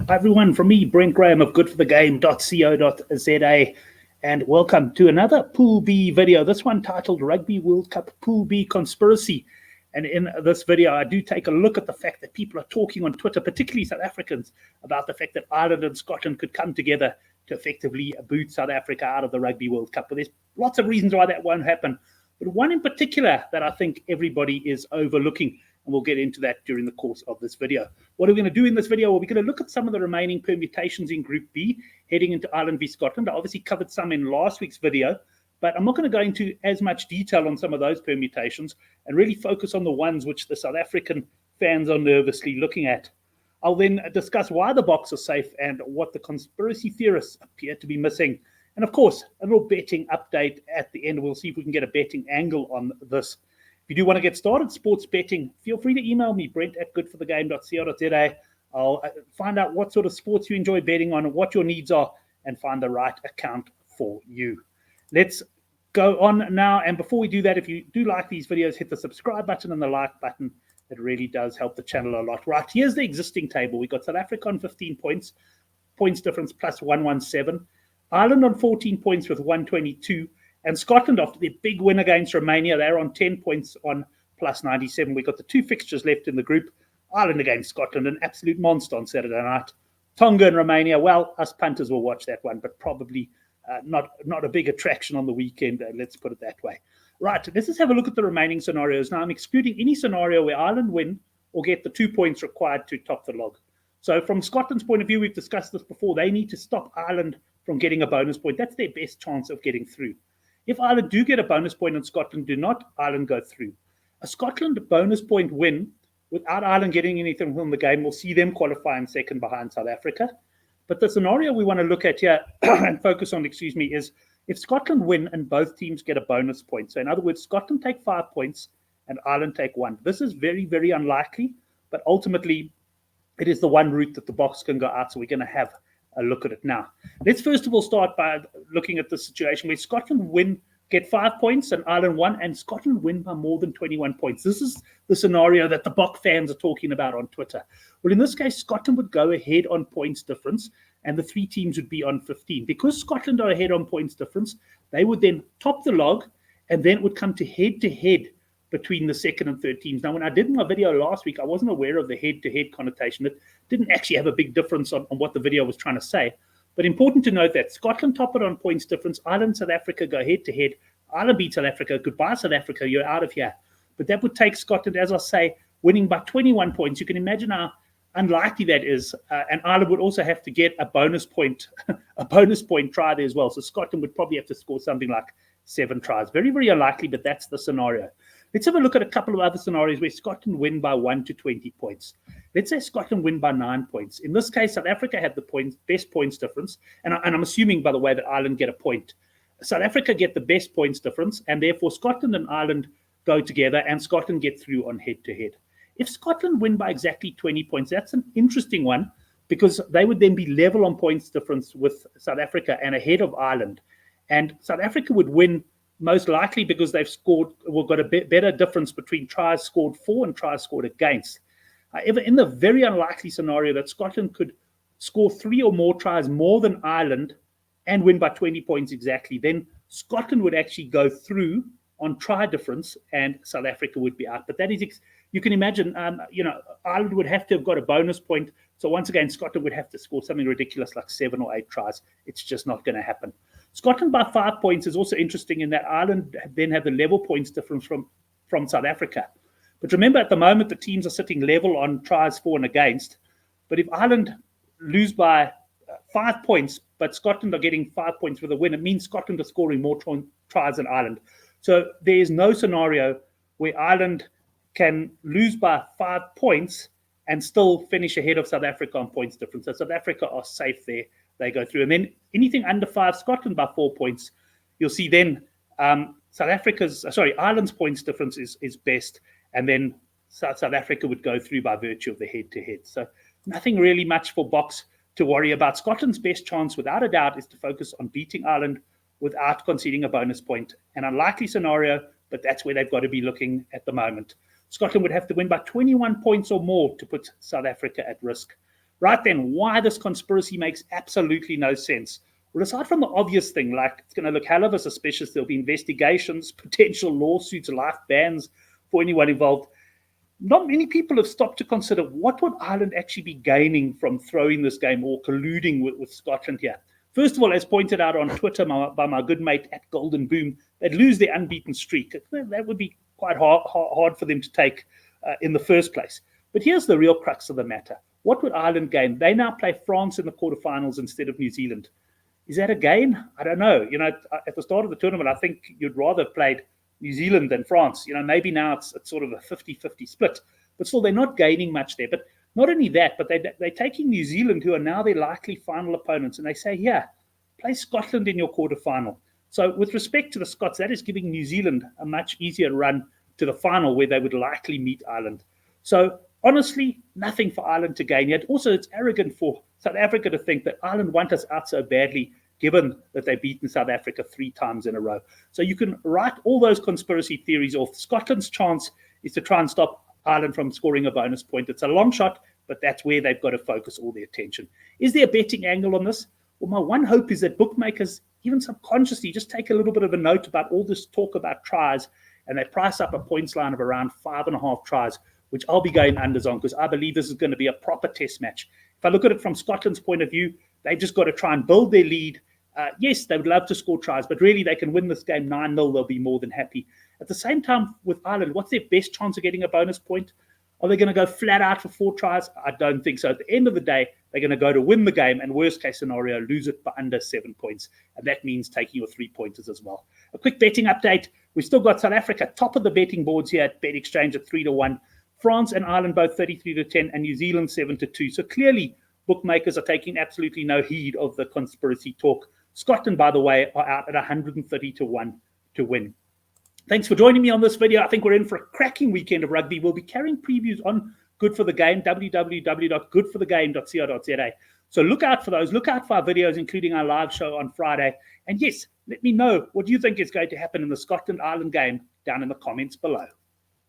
Hi everyone, from me, Brent Graham of goodforthegame.co.za, and welcome to another Pool B video, this one titled Rugby World Cup Pool B Conspiracy. And in this video, I do take a look at the fact that people are talking on Twitter, particularly South Africans, about the fact that Ireland and Scotland could come together to effectively boot South Africa out of the Rugby World Cup. But there's lots of reasons why that won't happen. But one in particular that I think everybody is overlooking, and we'll get into that during the course of this video. What are we going to do in this video? Well, we're going to look at some of the remaining permutations in Group B, heading into Ireland v Scotland. I obviously covered some in last week's video, but I'm not going to go into as much detail on some of those permutations and really focus on the ones which the South African fans are nervously looking at. I'll then discuss why the box is safe and what the conspiracy theorists appear to be missing. And of course, a little betting update at the end. We'll see if we can get a betting angle on this. If you do want to get started sports betting, feel free to email me, brent@goodforthegame.co.za. I'll find out what sort of sports you enjoy betting on, what your needs are, and find the right account for you. Let's go on now. And before we do that, if you do like these videos, hit the subscribe button and the like button. It really does help the channel a lot. Right, here's the existing table. We've got South Africa on 15 points, points difference plus 117. Ireland on 14 points with 122. And Scotland, after their big win against Romania, they're on 10 points on plus 97. We've got the two fixtures left in the group. Ireland against Scotland, an absolute monster on Saturday night. Tonga and Romania, well, us punters will watch that one, but probably not a big attraction on the weekend, let's put it that way. Right, let's just have a look at the remaining scenarios. Now, I'm excluding any scenario where Ireland win or get the 2 points required to top the log. So from Scotland's point of view, we've discussed this before, they need to stop Ireland from getting a bonus point. That's their best chance of getting through. If Ireland do get a bonus point and Scotland do not, Ireland go through. A Scotland bonus point win without Ireland getting anything from the game will see them qualifying second behind South Africa. But the scenario we want to look at here and focus on, is if Scotland win and both teams get a bonus point. So in other words, Scotland take 5 points and Ireland take 1. This is very, very unlikely, but ultimately it is the one route that the box can go out. So we're going to have a look at it now. Let's first of all start by looking at the situation where Scotland win, get 5 points, and Ireland 1, and Scotland win by more than 21 points. This is the scenario that the Bok fans are talking about on Twitter. Well, in this case, Scotland would go ahead on points difference, and the three teams would be on 15. Because Scotland are ahead on points difference, they would then top the log, and then it would come to head between the second and third teams. Now, when I did my video last week, I wasn't aware of the head-to-head connotation. It didn't actually have a big difference on what the video was trying to say. But important to note that Scotland top it on points difference. Ireland, South Africa go head-to-head. Ireland beat South Africa. Goodbye, South Africa. You're out of here. But that would take Scotland, as I say, winning by 21 points. You can imagine how unlikely that is. And Ireland would also have to get a bonus point try there as well. So Scotland would probably have to score something like 7 tries. Very, very unlikely, but that's the scenario. Let's have a look at a couple of other scenarios where Scotland win by 1 to 20 points. Let's say Scotland win by 9 points. In this case, South Africa had the best points difference. And I'm assuming, by the way, that Ireland get a point. South Africa get the best points difference, and therefore Scotland and Ireland go together, and Scotland get through on head-to-head. If Scotland win by exactly 20 points, that's an interesting one, because they would then be level on points difference with South Africa and ahead of Ireland. And South Africa would win most likely because they've got a better difference between tries scored for and tries scored against. However, in the very unlikely scenario that Scotland could score 3 or more tries more than Ireland and win by 20 points exactly, then Scotland would actually go through on try difference and South Africa would be out. But that is, you can imagine, Ireland would have to have got a bonus point. So once again, Scotland would have to score something ridiculous like 7 or 8 tries. It's just not going to happen. Scotland by 5 points is also interesting in that Ireland then have the level points difference from South Africa. But remember, at the moment, the teams are sitting level on tries for and against. But if Ireland lose by 5 points, but Scotland are getting 5 points with a win, it means Scotland are scoring more tries than Ireland. So there is no scenario where Ireland can lose by 5 points and still finish ahead of South Africa on points difference. So South Africa are safe there. They go through. And then anything under 5, Scotland by 4 points, you'll see then Ireland's points difference is best. And then South Africa would go through by virtue of the head-to-head. So nothing really much for Box to worry about. Scotland's best chance, without a doubt, is to focus on beating Ireland without conceding a bonus point. An unlikely scenario, but that's where they've got to be looking at the moment. Scotland would have to win by 21 points or more to put South Africa at risk. Right then, why this conspiracy makes absolutely no sense. Well, aside from the obvious thing, like it's going to look hell of a suspicious, there'll be investigations, potential lawsuits, life bans for anyone involved. Not many people have stopped to consider what would Ireland actually be gaining from throwing this game or colluding with Scotland here. First of all, as pointed out on Twitter by my good mate at Golden Boom, they'd lose their unbeaten streak. That would be quite hard for them to take in the first place. But here's the real crux of the matter. What would Ireland gain? They now play France in the quarterfinals instead of New Zealand. Is that a gain? I don't know. At the start of the tournament, I think you'd rather have played New Zealand than France. Maybe now it's sort of a 50-50 split. But still, they're not gaining much there. But not only that, but they're taking New Zealand, who are now their likely final opponents, and they say, yeah, play Scotland in your quarterfinal. So with respect to the Scots, that is giving New Zealand a much easier run to the final where they would likely meet Ireland. So honestly, nothing for Ireland to gain yet. Also, it's arrogant for South Africa to think that Ireland want us out so badly, given that they've beaten South Africa 3 times in a row. So you can write all those conspiracy theories off. Scotland's chance is to try and stop Ireland from scoring a bonus point. It's a long shot, but that's where they've got to focus all their attention. Is there a betting angle on this? Well, my one hope is that bookmakers, even subconsciously, just take a little bit of a note about all this talk about tries, and they price up a points line of around 5.5 tries, which I'll be going unders on because I believe this is going to be a proper test match. If I look at it from Scotland's point of view, they've just got to try and build their lead. Yes, they would love to score tries, but really they can win this game 9-0. They'll be more than happy. At the same time, with Ireland, what's their best chance of getting a bonus point? Are they going to go flat out for 4 tries? I don't think so. At the end of the day, they're going to go to win the game and worst case scenario, lose it by under 7 points. And that means taking your 3-pointers as well. A quick betting update. We've still got South Africa top of the betting boards here at Bet Exchange at 3-1. France and Ireland both 33-10 and New Zealand 7-2. So clearly, bookmakers are taking absolutely no heed of the conspiracy talk. Scotland, by the way, are out at 130-1 to win. Thanks for joining me on this video. I think we're in for a cracking weekend of rugby. We'll be carrying previews on Good for the Game, www.goodforthegame.co.za. So look out for those. Look out for our videos, including our live show on Friday. And yes, let me know what you think is going to happen in the Scotland-Ireland game down in the comments below.